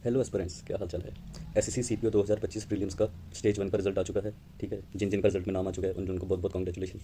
Hello aspirants, क्या हाल चाल है। एसएससी सीपीओ 2025 प्रीलिम्स का स्टेज 1 का रिजल्ट आ चुका है। ठीक है, जिन जिन का रिजल्ट में नाम आ चुका है उन उनको बहुत बहुत कॉन्ग्रेचुलेशन।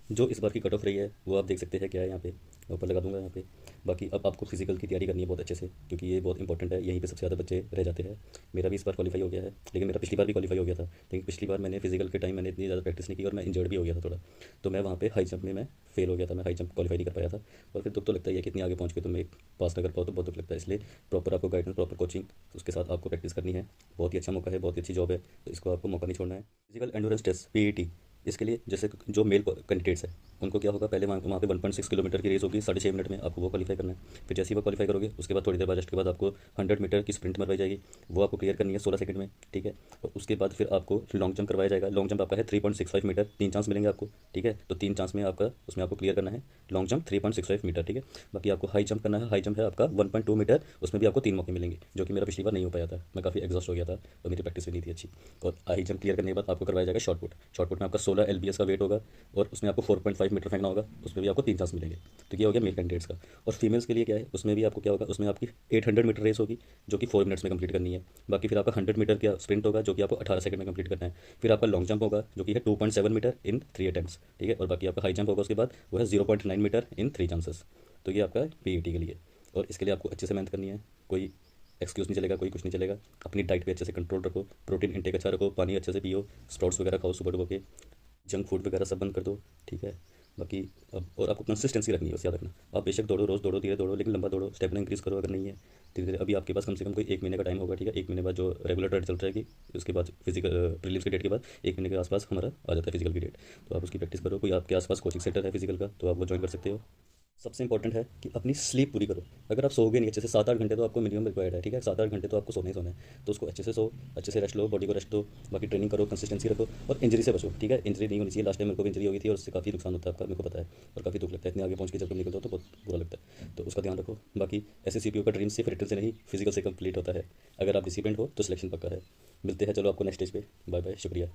जो इस बार की कट ऑफ रही है वो आप देख सकते हैं क्या है यहाँ पे, मैं ऊपर लगा दूंगा यहाँ पे। बाकी अब आपको फिजिकल की तैयारी करनी है बहुत अच्छे से, क्योंकि ये बहुत इंपॉर्टेंट है, यहीं पे सबसे ज़्यादा बच्चे रह जाते हैं। मेरा भी इस बार क्वालिफाई हो गया है, लेकिन मेरा पिछली बार भी क्वालिफाई हो गया था, लेकिन पिछली बार मैंने फिजिकल के टाइम मैंने इतनी ज़्यादा प्रैक्टिस नहीं की और मैं इंजर्ड भी हो गया था थोड़ा। तो मैं वहाँ पे हाई जंप में मैं फेल हो गया था, मैं हाई जंप क्वालिफाई नहीं कर पाया था। और फिर दुख तो लगता ही है कि इतनी आगे पहुँच के तुम एक पास ना कर पाओ, तो बहुत दुख लगता है। इसलिए प्रॉपर आपको गाइडेंस, प्रॉपर कोचिंग, उसके साथ आपको प्रैक्टिस करनी है। बहुत ही अच्छा मौका है, बहुत ही अच्छी जॉब है, तो इसको आपको मौका नहीं छोड़ना है। फिजिकल एंडोरेंस टेस्ट पीईटी, इसके लिए जैसे जो मेल कैंडिडेट्स हैं उनको क्या होगा, पहले वहाँ पे 1.6 किलोमीटर की रेस होगी 6.5 मिनट में, आपको वो क्वालिफाई करना है। फिर जैसे ही वो क्वालिफाई करोगे उसके बाद थोड़ी देर बाद जस्ट के बाद आपको 100 मीटर की स्प्रिंट मरवाई जाएगी, वो आपको क्लियर करनी है 16 सेकंड में। ठीक है, और उसके बाद फिर आपको लॉन्ग जंप करवाया जाएगा। लॉन्ग जंप आपका है 3.65 मीटर, 3 चांस मिलेंगे आपको। ठीक है, तो 3 चांस में आपका उसमें आपको क्लियर करना है लॉन्ग जंप 3.65 मीटर। ठीक है, बाकी आपको हाई जंप करना है। हाई जंप है आपका 1.2 मीटर, उसमें भी आपको 3 मौके मिलेंगे, जो कि मेरा पिछली बार नहीं हो पाया था, मैं काफ़ी एग्जॉस्ट हो गया था और मेरी प्रैक्टिस भी नहीं थी अच्छी। और हाई जंप क्लियर करने के बाद आपको करवाया जाएगा शॉर्ट पुट। शॉर्ट पुट में आपका 16 LBS का वेट होगा और उसमें आपको 4.5 मीटर फेंकना होगा, उसमें भी आपको 3 चांस मिलेंगे। तो ये हो गया मेल कैंडिडेट्स का। और फीमेल्स के लिए क्या है, उसमें भी आपको क्या होगा, उसमें आपकी 800 मीटर रेस होगी जो कि 4 मिनट्स में कंप्लीट करनी है। बाकी फिर आपका 100 मीटर का स्प्रिंट होगा जो कि आपको 18 सेकंड में कंप्लीट करना है। फिर आपका लॉन्ग जंप होगा जो कि है 2.7 मीटर इन 3 अटेम्प्ट्स। ठीक है, और बाकी आपका हाई जंप होगा उसके बाद, वो है 0.9 मीटर इन 3 चांसेस। तो ये आपका पीईटी के लिए। और इसके लिए आपको अच्छे से मेहनत करनी है, कोई एक्सक्यूज़ नहीं चलेगा, कोई कुछ नहीं चलेगा। अपनी डाइट पे अच्छे से कंट्रोल रखो, प्रोटीन इंटेक अच्छा रखो, पानी अच्छे से पियो, स्प्राउट्स वगैरह खाओ सुबह सुबह के, जंक फूड वगैरह सब बंद कर दो। ठीक है, बाकी अब और आपको कंसिस्टेंसी रखनी है, बस याद रखना। आप बेशक दौड़ो, रोज़ दौड़ो, धीरे दौड़ो, लेकिन लंबा दौड़ो, स्टेमिना इंक्रीज़ करो। अगर नहीं है धीरे धीरे, अभी आपके पास कम से कम कोई 1 महीने का टाइम होगा। ठीक है, 1 महीने बाद जो रेगुलर डाइट चल जाएगी, उसके बाद फिजिकल प्रीलिम्स की डेट के बाद 1 महीने के आसपास हमारा आ जाता है फिजिकल की डेट। तो आप उसकी प्रैक्टिस करो। कोई आपके आसपास कोचिंग सेंटर है फिजिकल का तो आप वो ज्वाइन कर सकते हो। सबसे इंपॉर्टेंट है कि अपनी स्लीप पूरी करो। अगर आप सोओगे नहीं अच्छे से, 7-8 घंटे तो आपको मिनिमम रिक्वायर्ड है। ठीक है, 7-8 घंटे तो आपको सोना ही सोना है, तो उसको अच्छे से सो, अच्छे से रेस्ट लो, बॉडी को रेस्ट दो। बाकी ट्रेनिंग करो, कंसिस्टेंसी रखो और इंजरी से बचो। ठीक है, इंजरी नहीं होनी चाहिए। लास्ट टाइम मेरे को भी इंजरी हो गई थी और उससे काफ़ी नुकसान होता है आपका, मेरे को पता है, और काफ़ी दुख लगता है। इतने आगे पहुंच के जब तुम निकलते हो तो बहुत बुरा लगता है, तो उसका ध्यान रखो। बाकी ऐसे सीपीओ का ड्रीम सिर्फ रिटन से नहीं, फिजिकल से कंप्लीट होता है। अगर आप डिसिप्लिन हो तो सिलेक्शन पक्का है। मिलते हैं, चलो आपको नेक्स्ट स्टेज पे। बाय बाय, शुक्रिया।